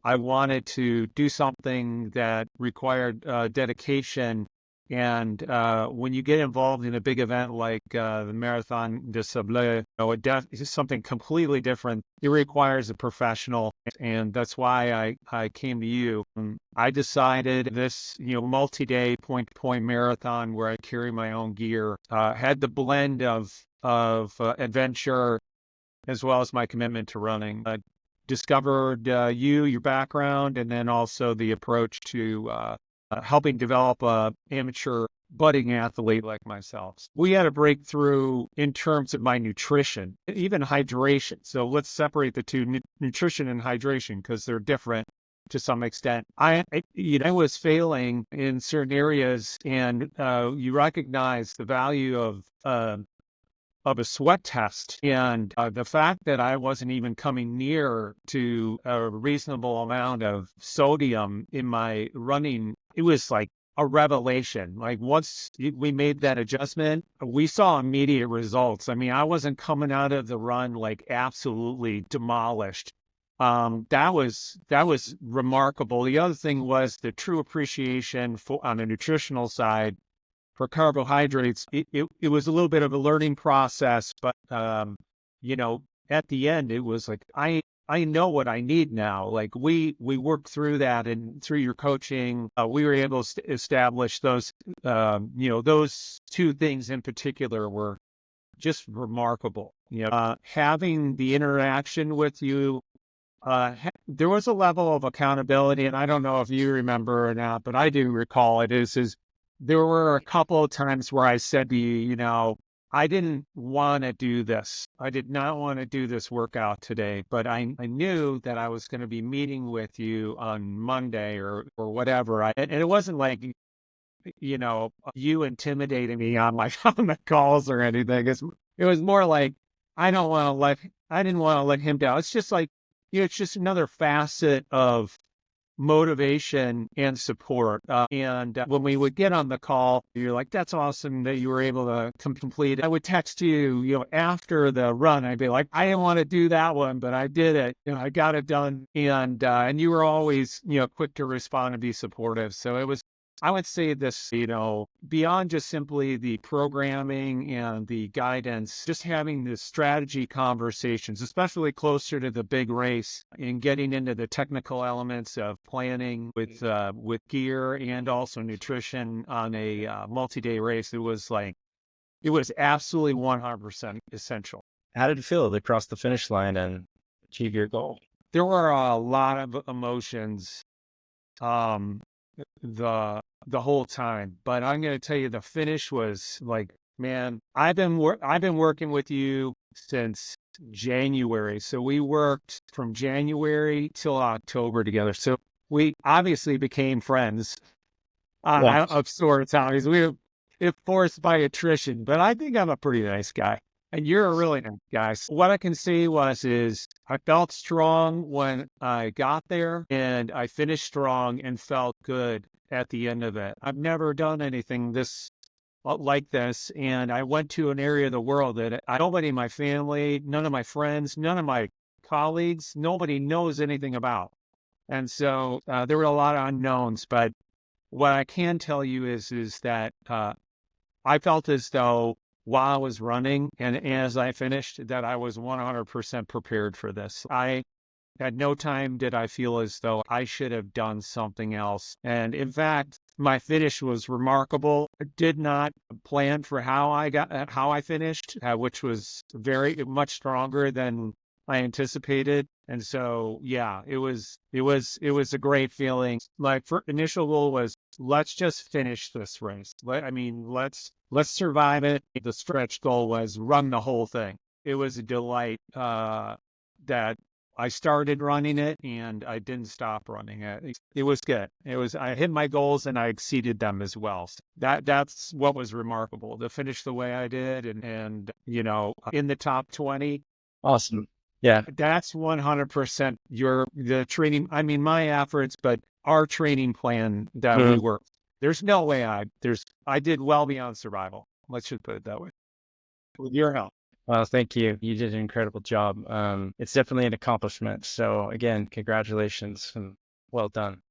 I wanted to do something that required dedication. And when you get involved in a big event like the Marathon des Sables, it's something completely different. It requires a professional, and that's why I came to you. I decided this, multi-day point-to-point marathon where I carry my own gear had the blend of adventure as well as my commitment to running. I discovered your background, and then also the approach to helping develop a amateur budding athlete like myself. We had a breakthrough in terms of my nutrition, even hydration. So let's separate the two, nutrition and hydration, because they're different to some extent. I was failing in certain areas, and you recognize the value of a sweat test. And the fact that I wasn't even coming near to a reasonable amount of sodium in my running, it was like a revelation. Like once we made that adjustment, we saw immediate results. I mean, I wasn't coming out of the run like absolutely demolished. That was remarkable. The other thing was the true appreciation for on the nutritional side for carbohydrates. It was a little bit of a learning process, but you know, at the end, it was like I know what I need now. Like we worked through that, and through your coaching, we were able to establish those. Those two things in particular were just remarkable. Having the interaction with you. There was a level of accountability, and I don't know if you remember or not, but I do recall it is there were a couple of times where I said to you, I didn't want to do this. I did not want to do this workout today, but I knew that I was going to be meeting with you on Monday or whatever. And it wasn't like, you intimidating me on my on the calls or anything. It was more like, I didn't want to let him down. It's just like, it's just another facet of motivation and support. And when we would get on the call, you're like, that's awesome that you were able to complete it. I would text you, after the run. I'd be like, I didn't want to do that one, but I did it. I got it done. And you were always, quick to respond and be supportive. So it was, I would say this, beyond just simply the programming and the guidance, just having the strategy conversations, especially closer to the big race, and getting into the technical elements of planning with gear and also nutrition on a multi-day race. It was absolutely 100% essential. How did it feel to cross the finish line and achieve your goal? There were a lot of emotions. Um, the whole time. But I'm going to tell you, the finish was like, man, I've been working with you since January. So we worked from January till October together. So we obviously became friends Yeah. of sorts. Obviously, we were forced by attrition, but I think I'm a pretty nice guy. And you're a really nice guy. So what I can say is I felt strong when I got there, and I finished strong and felt good at the end of it. I've never done anything like this. And I went to an area of the world that nobody in my family, none of my friends, none of my colleagues, nobody knows anything about. And so there were a lot of unknowns, but what I can tell you is that I felt as though while I was running and as I finished, that I was 100% prepared for this. At no time did I feel as though I should have done something else. And in fact, my finish was remarkable. I did not plan for how I finished, which was very much stronger than I anticipated. And so, yeah, it was a great feeling. My initial goal was, let's just finish this race. Let's survive it. The stretch goal was run the whole thing. It was a delight that I started running it and I didn't stop running it. It was good. I hit my goals and I exceeded them as well. So that's what was remarkable, to finish the way I did, and in the top 20. Awesome. Yeah. That's 100% the training. I mean, my efforts, but our training plan that we Mhm. worked. There's no way I did well beyond survival. Let's just put it that way. With your help. Well, thank you. You did an incredible job. It's definitely an accomplishment. So again, congratulations and well done.